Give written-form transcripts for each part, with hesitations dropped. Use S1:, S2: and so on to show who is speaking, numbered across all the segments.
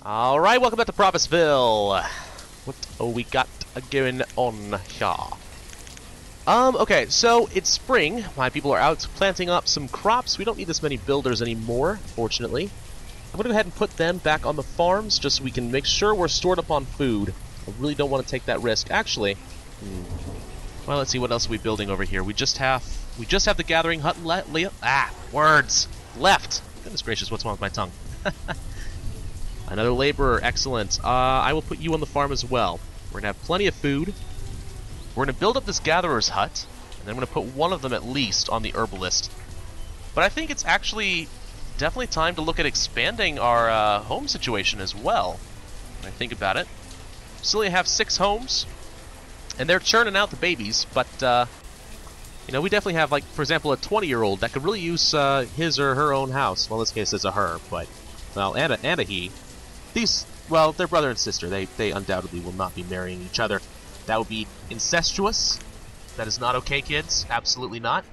S1: Alright, welcome back to Pravusville. What we got going on here? Okay, so it's spring. My people are out planting up some crops. We don't need this many builders anymore, fortunately. I'm going to go ahead and put them back on the farms just so we can make sure we're stored up on food. I really don't want to take that risk. Actually, well, let's see, what else are we building over here? We just have the gathering hut words left. Goodness gracious, what's wrong with my tongue? Another laborer, excellent. I will put you on the farm as well. We're going to have plenty of food. We're going to build up this gatherer's hut, and then I'm going to put one of them at least on the herbalist. But I think it's actually definitely time to look at expanding our home situation as well, when I think about it. Still only have 6 homes, and they're churning out the babies, but, you know, we definitely have, like, for example, a 20-year-old that could really use his or her own house. Well, in this case, it's a her, but, well, and a he. These, well, they're brother and sister. They undoubtedly will not be marrying each other. That would be incestuous. That is not okay, kids. Absolutely not.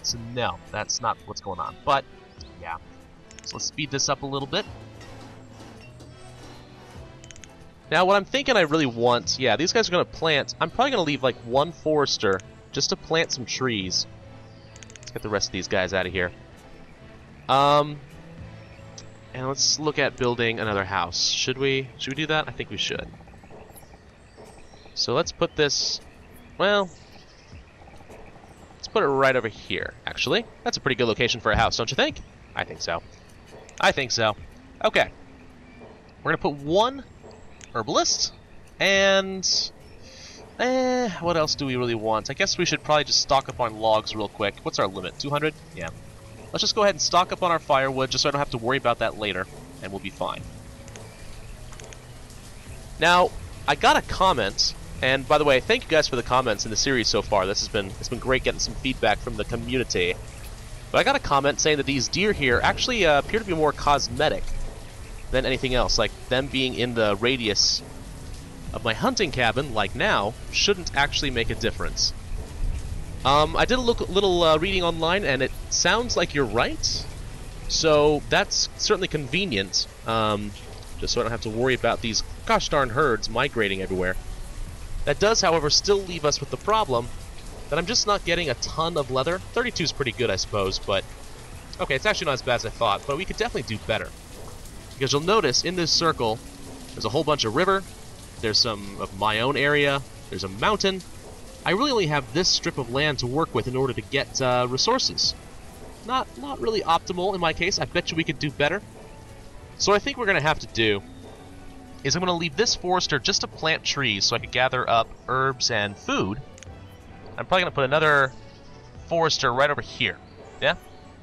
S1: So, no, that's not what's going on. But, yeah. So let's speed this up a little bit. Now, what I'm thinking I really want... Yeah, these guys are going to plant... I'm probably going to leave, like, one forester just to plant some trees. Let's get the rest of these guys out of here. And let's look at building another house. Should we do that? I think we should. So let's put this... Well... Let's put it right over here, actually. That's a pretty good location for a house, don't you think? I think so. I think so. Okay. We're going to put one herbalist, and... what else do we really want? I guess we should probably just stock up on logs real quick. What's our limit? 200? Yeah. Let's just go ahead and stock up on our firewood, just so I don't have to worry about that later, and we'll be fine. Now, I got a comment, and by the way, thank you guys for the comments in the series so far. It's been great getting some feedback from the community. But I got a comment saying that these deer here actually appear to be more cosmetic than anything else. Like, them being in the radius of my hunting cabin, like now, shouldn't actually make a difference. I did a little reading online, and it sounds like you're right. So that's certainly convenient, just so I don't have to worry about these gosh darn herds migrating everywhere. That does, however, still leave us with the problem that I'm just not getting a ton of leather. 32 is pretty good, I suppose, but... Okay, it's actually not as bad as I thought, but we could definitely do better. Because you'll notice, in this circle, there's a whole bunch of river, there's some of my own area, there's a mountain. I really only have this strip of land to work with in order to get resources. Not really optimal in my case. I bet you we could do better. So what I think we're going to have to do is I'm going to leave this forester just to plant trees so I can gather up herbs and food. I'm probably going to put another forester right over here. Yeah?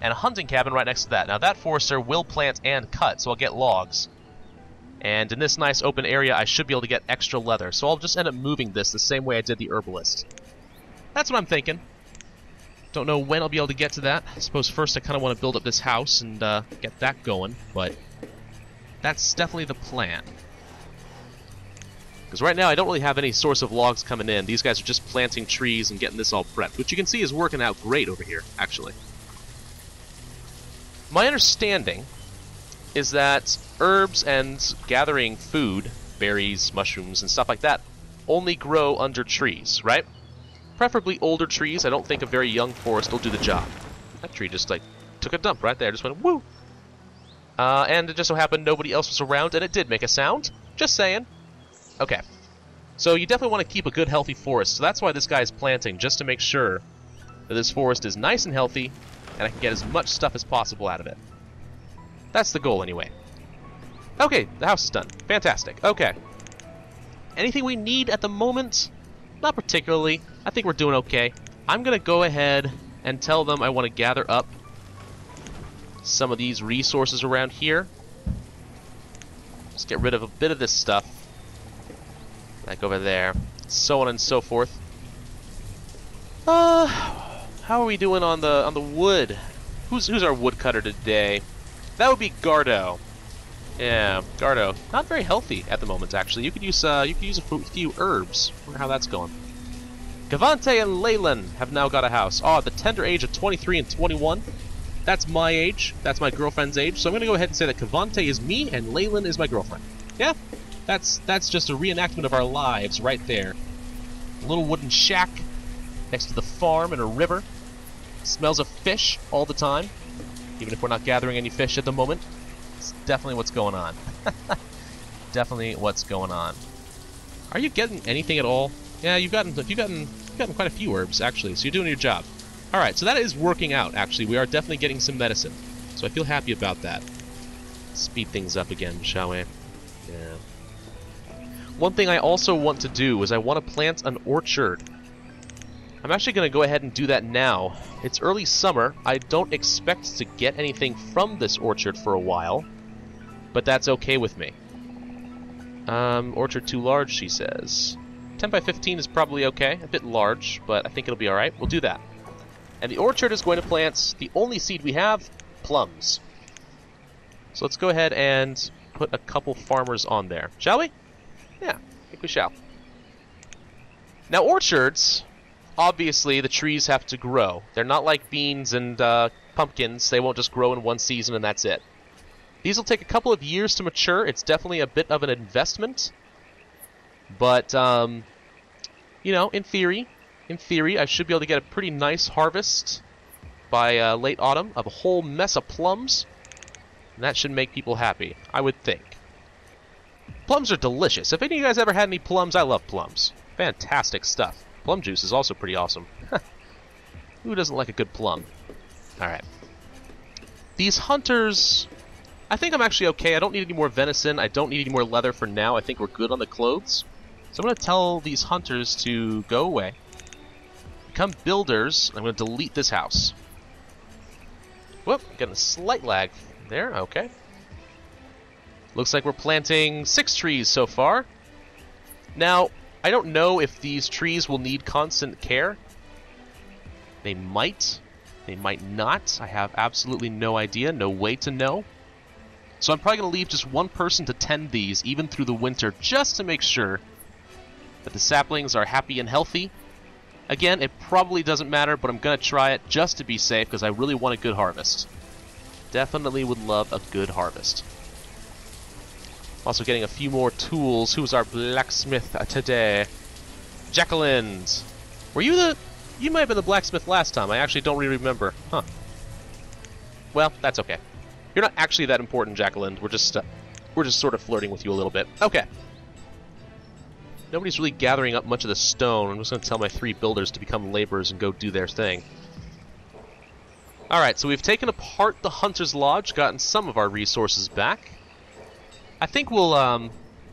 S1: And a hunting cabin right next to that. Now that forester will plant and cut, so I'll get logs. And in this nice open area, I should be able to get extra leather. So I'll just end up moving this the same way I did the herbalist. That's what I'm thinking. Don't know when I'll be able to get to that. I suppose first I kind of want to build up this house and get that going. But that's definitely the plan. Because right now I don't really have any source of logs coming in. These guys are just planting trees and getting this all prepped. Which you can see is working out great over here, actually. My understanding is that herbs and gathering food, berries, mushrooms, and stuff like that, only grow under trees, right? Preferably older trees. I don't think a very young forest will do the job. That tree just, like, took a dump right there. Just went, woo! And it just so happened nobody else was around, and it did make a sound. Just saying. Okay. So you definitely want to keep a good, healthy forest. So that's why this guy is planting, just to make sure that this forest is nice and healthy, and I can get as much stuff as possible out of it. That's the goal, anyway. Okay, the house is done. Fantastic. Okay. Anything we need at the moment? Not particularly. I think we're doing okay. I'm going to go ahead and tell them I want to gather up some of these resources around here. Just get rid of a bit of this stuff. Like over there. So on and so forth. How are we doing on the wood? Who's our woodcutter today? That would be Gardo. Yeah, Gardo. Not very healthy at the moment, actually. You could use a few herbs. Wonder how that's going. Gavante and Leyland have now got a house. Oh, at the tender age of 23 and 21. That's my age. That's my girlfriend's age. So I'm going to go ahead and say that Cavante is me and Leyland is my girlfriend. Yeah, that's just a reenactment of our lives right there. A little wooden shack next to the farm and a river. Smells of fish all the time, even if we're not gathering any fish at the moment. It's definitely what's going on. Definitely what's going on. Are you getting anything at all? Yeah, you've gotten quite a few herbs actually. So you're doing your job. All right, so that is working out. Actually, we are definitely getting some medicine. So I feel happy about that. Speed things up again, shall we? Yeah. One thing I also want to do is I want to plant an orchard. I'm actually going to go ahead and do that now. It's early summer. I don't expect to get anything from this orchard for a while, but that's okay with me. Orchard too large, she says. 10 by 15 is probably okay. A bit large, but I think it'll be alright. We'll do that. And the orchard is going to plant the only seed we have, plums. So let's go ahead and put a couple farmers on there. Shall we? Yeah, I think we shall. Now orchards, obviously the trees have to grow. They're not like beans and pumpkins. They won't just grow in one season and that's it. These will take a couple of years to mature. It's definitely a bit of an investment. But, you know, in theory, I should be able to get a pretty nice harvest by late autumn of a whole mess of plums. And that should make people happy, I would think. Plums are delicious. If any of you guys ever had any plums, I love plums. Fantastic stuff. Plum juice is also pretty awesome. Who doesn't like a good plum? Alright. These hunters, I think I'm actually okay. I don't need any more venison. I don't need any more leather for now. I think we're good on the clothes. So I'm going to tell these hunters to go away. Become builders. I'm going to delete this house. Whoop, getting a slight lag there. Okay. Looks like we're planting 6 trees so far. Now, I don't know if these trees will need constant care. They might. They might not. I have absolutely no idea. No way to know. So I'm probably going to leave just one person to tend these, even through the winter, just to make sure that the saplings are happy and healthy. Again, it probably doesn't matter, but I'm going to try it just to be safe, because I really want a good harvest. Definitely would love a good harvest. Also getting a few more tools. Who's our blacksmith today? Jacqueline! Were you the... You might have been the blacksmith last time. I actually don't really remember. Huh. Well, that's okay. You're not actually that important, Jacqueline. We're just sort of flirting with you a little bit. Okay. Nobody's really gathering up much of the stone. I'm just going to tell my 3 builders to become laborers and go do their thing. Alright, so we've taken apart the Hunter's Lodge, gotten some of our resources back. I think we'll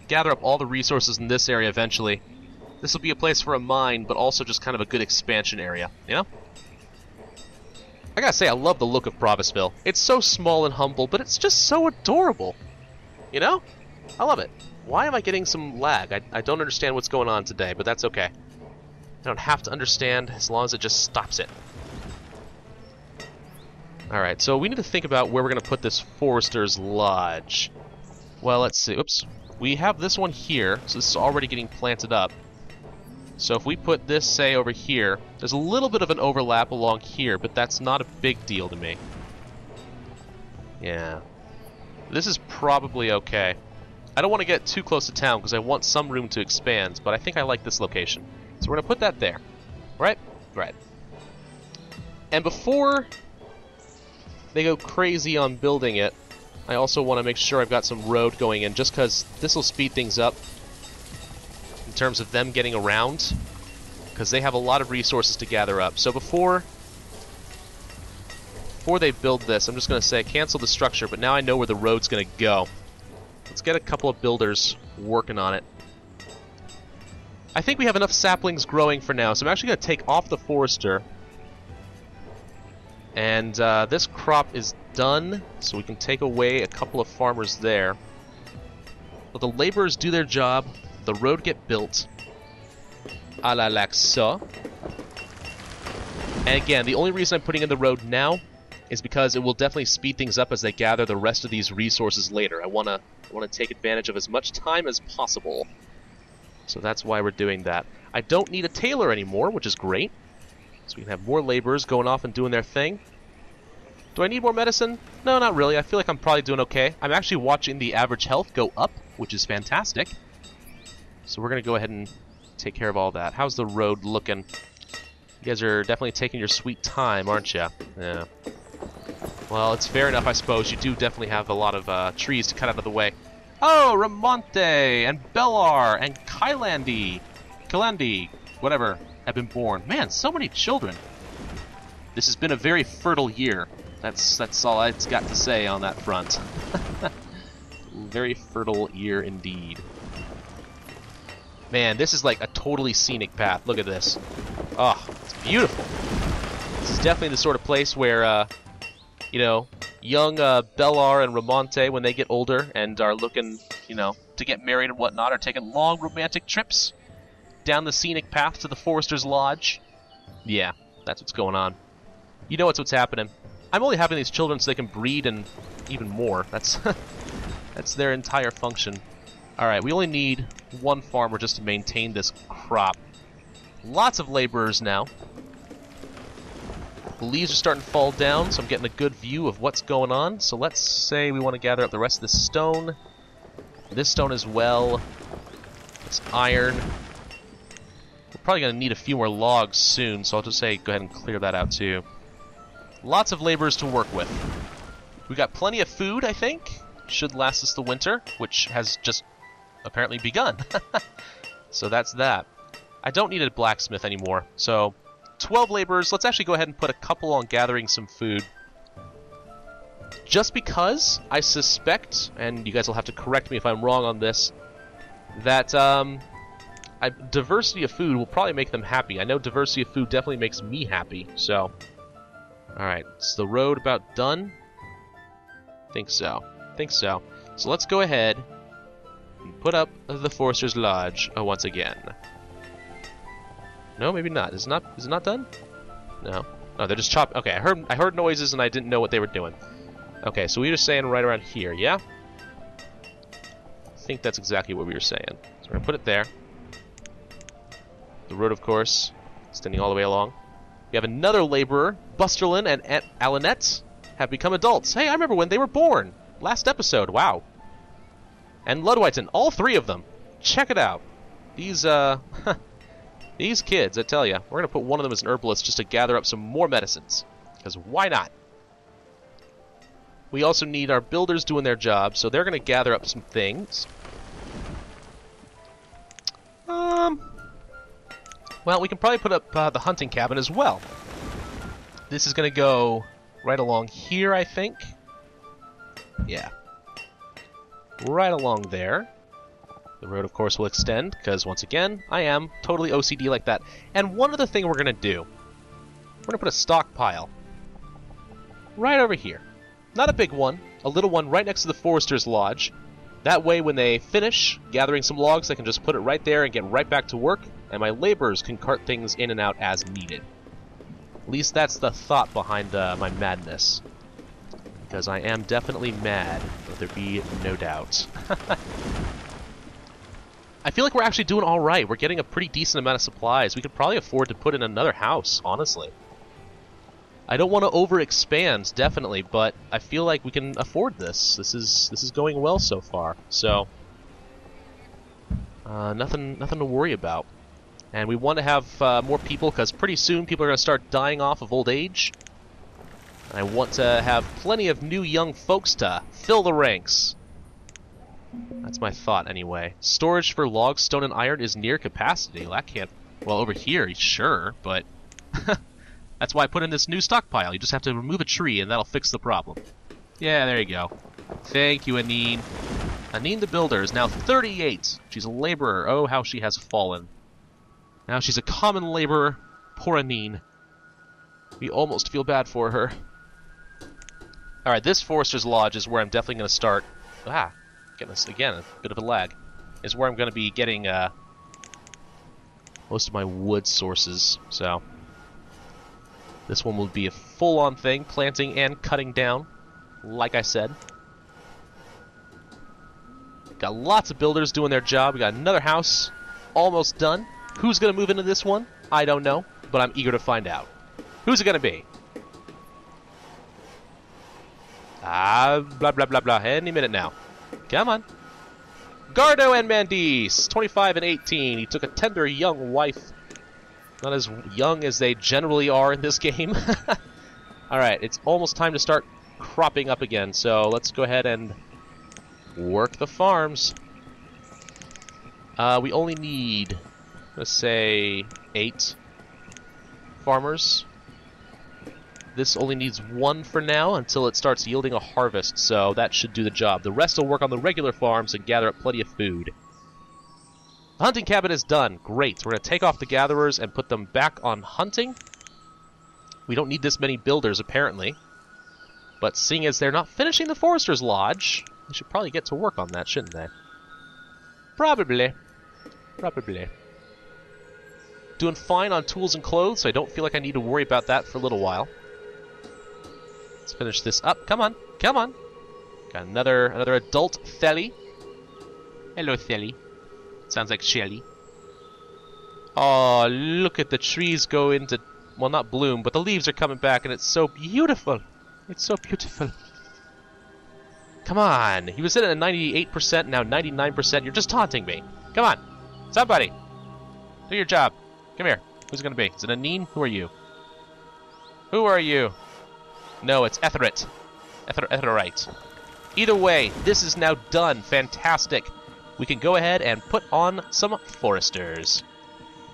S1: gather up all the resources in this area eventually. This will be a place for a mine, but also just kind of a good expansion area, you know? I gotta say, I love the look of Pravusville. It's so small and humble, but it's just so adorable. You know? I love it. Why am I getting some lag? I don't understand what's going on today, but that's okay. I don't have to understand as long as it just stops it. Alright, so we need to think about where we're going to put this Forester's Lodge. Well, let's see. Oops. We have this one here, so this is already getting planted up. So if we put this, say, over here, there's a little bit of an overlap along here, but that's not a big deal to me. Yeah. This is probably okay. I don't want to get too close to town because I want some room to expand, but I think I like this location. So we're going to put that there. Right? Right. And before they go crazy on building it, I also want to make sure I've got some road going in, just because this will speed things up in terms of them getting around, because they have a lot of resources to gather up. So before they build this, I'm just going to say cancel the structure, but now I know where the road's going to go. Let's get a couple of builders working on it. I think we have enough saplings growing for now, so I'm actually going to take off the forester. And this crop is done, so we can take away a couple of farmers there. Let the laborers do their job, the road get built. A la like ça. And again, the only reason I'm putting in the road now is because it will definitely speed things up as they gather the rest of these resources later. I wanna take advantage of as much time as possible. So that's why we're doing that. I don't need a tailor anymore, which is great. So we can have more laborers going off and doing their thing. Do I need more medicine? No, not really. I feel like I'm probably doing okay. I'm actually watching the average health go up, which is fantastic. So we're going to go ahead and take care of all that. How's the road looking? You guys are definitely taking your sweet time, aren't you? Yeah. Well, it's fair enough, I suppose. You do definitely have a lot of trees to cut out of the way. Oh, Ramonte and Bellar and Kylandi, whatever, have been born. Man, so many children. This has been a very fertile year. That's all I've got to say on that front. Very fertile year indeed. Man, this is like a totally scenic path. Look at this. Oh, it's beautiful. This is definitely the sort of place where, you know, young Bellar and Ramonte, when they get older and are looking, you know, to get married and whatnot, are taking long romantic trips down the scenic path to the Forester's Lodge. Yeah, that's what's going on. You know what's happening. I'm only having these children so they can breed and even more. That's that's their entire function. Alright, we only need one farmer just to maintain this crop. Lots of laborers now. The leaves are starting to fall down, so I'm getting a good view of what's going on. So let's say we want to gather up the rest of this stone. This stone as well. This iron. We're probably going to need a few more logs soon, so I'll just say go ahead and clear that out too. Lots of laborers to work with. We got plenty of food, I think. Should last us the winter, which has just apparently begun. So that's that. I don't need a blacksmith anymore, so 12 laborers. Let's actually go ahead and put a couple on gathering some food. Just because I suspect, and you guys will have to correct me if I'm wrong on this, that diversity of food will probably make them happy. I know diversity of food definitely makes me happy, so... Alright, is the road about done? Think so. So let's go ahead and put up the Forester's Lodge once again. No, maybe not. Is it not done? No. Oh, they're just chopping. Okay, I heard noises and I didn't know what they were doing. Okay, so we were saying right around here, yeah? I think that's exactly what we were saying. So we're gonna put it there. The road, of course, extending all the way along. We have another laborer. Busterlin and Aunt Alanette have become adults. Hey, I remember when they were born. Last episode, wow. And Ludwigton, all three of them. Check it out. These, these kids, I tell you. We're going to put one of them as an herbalist just to gather up some more medicines. Because why not? We also need our builders doing their job, so they're going to gather up some things. Well, we can probably put up the hunting cabin as well. This is going to go right along here, I think. Yeah. Right along there. The road, of course, will extend, because, once again, I am totally OCD like that. And one other thing we're going to do. We're going to put a stockpile right over here. Not a big one. A little one right next to the Forester's Lodge. That way, when they finish gathering some logs, they can just put it right there and get right back to work, and my laborers can cart things in and out as needed. At least that's the thought behind my madness. Because I am definitely mad, let there be no doubt. I feel like we're actually doing alright. We're getting a pretty decent amount of supplies. We could probably afford to put in another house, honestly. I don't want to overexpand, definitely, but I feel like we can afford this. This is going well so far. So, nothing to worry about. And we want to have more people, because pretty soon people are going to start dying off of old age. And I want to have plenty of new young folks to fill the ranks. That's my thought, anyway. Storage for logs, stone, and iron is near capacity. Well, that can't... Well, over here, sure, but... That's why I put in this new stockpile. You just have to remove a tree, and that'll fix the problem. Yeah, there you go. Thank you, Anine. Anine the Builder is now 38. She's a laborer. Oh, how she has fallen. Now she's a common laborer. Poor Anine. We almost feel bad for her. Alright, this Forester's Lodge is where I'm definitely going to start... Ah, getting this again, a bit of a lag. Is where I'm going to be getting most of my wood sources, so... This one will be a full-on thing, planting and cutting down, like I said. Got lots of builders doing their job. We got another house almost done. Who's going to move into this one? I don't know, but I'm eager to find out. Who's it going to be? Blah, blah, blah, blah. Any minute now. Come on. Gardo and Mandis, 25 and 18. He took a tender young wife. Not as young as they generally are in this game. Alright, it's almost time to start cropping up again, so let's go ahead and work the farms. We only need, let's say, 8 farmers. This only needs 1 for now until it starts yielding a harvest, so that should do the job. The rest will work on the regular farms and gather up plenty of food. The hunting cabin is done. Great. We're going to take off the gatherers and put them back on hunting. We don't need this many builders, apparently. But seeing as they're not finishing the Forester's Lodge, they should probably get to work on that, shouldn't they? Probably. Probably. Doing fine on tools and clothes, so I don't feel like I need to worry about that for a little while. Let's finish this up. Come on, come on. Got another adult Thelly. Hello, Thelly. Sounds like Shelly. Oh, look at the trees go into, well, not bloom, but the leaves are coming back, and it's so beautiful. It's so beautiful. Come on. He was sitting at 98%, now 99%. You're just taunting me. Come on. Somebody. Do your job. Come here. Who's it going to be? Is it Anine? Who are you? Who are you? No, it's Etherite. Etherite. Either way, this is now done. Fantastic. We can go ahead and put on some foresters.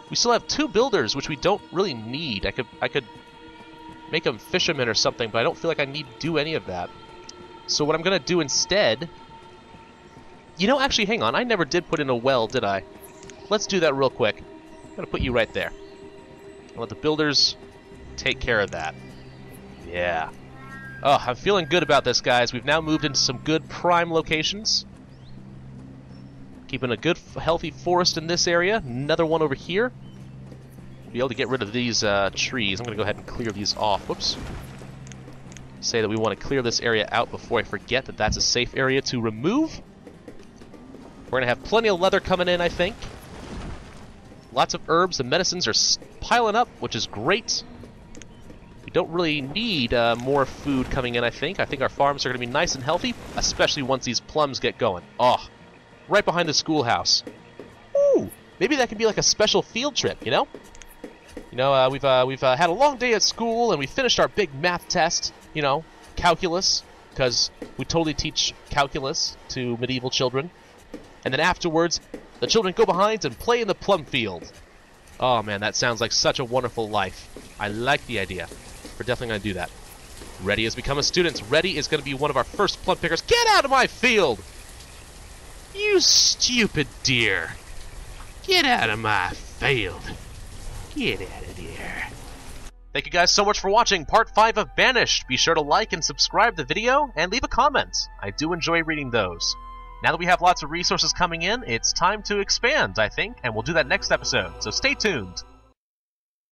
S1: We still have 2 builders, which we don't really need. I could make them fishermen or something, but I don't feel like I need to do any of that. So what I'm going to do instead... You know, actually, hang on. I never did put in a well, did I? Let's do that real quick. I'm going to put you right there. I'll let the builders take care of that. Yeah. Oh, I'm feeling good about this, guys. We've now moved into some good prime locations. Keeping a good, healthy forest in this area. Another one over here. Be able to get rid of these trees. I'm going to go ahead and clear these off. Whoops. Say that we want to clear this area out before I forget that that's a safe area to remove. We're going to have plenty of leather coming in, I think. Lots of herbs and medicines are piling up, which is great. We don't really need more food coming in, I think. I think our farms are going to be nice and healthy, especially once these plums get going. Oh, right behind the schoolhouse. Ooh, maybe that could be like a special field trip, you know? You know, we've had a long day at school, and we finished our big math test, you know, calculus, because we totally teach calculus to medieval children. And then afterwards, the children go behind and play in the plum field. Oh man, that sounds like such a wonderful life. I like the idea. We're definitely going to do that. Reddy has become a student. Reddy is going to be one of our first plum pickers. Get out of my field! You stupid deer. Get out of my field. Get out of there. Thank you guys so much for watching Part 5 of Banished. Be sure to like and subscribe the video and leave a comment. I do enjoy reading those. Now that we have lots of resources coming in, it's time to expand, I think, and we'll do that next episode, so stay tuned.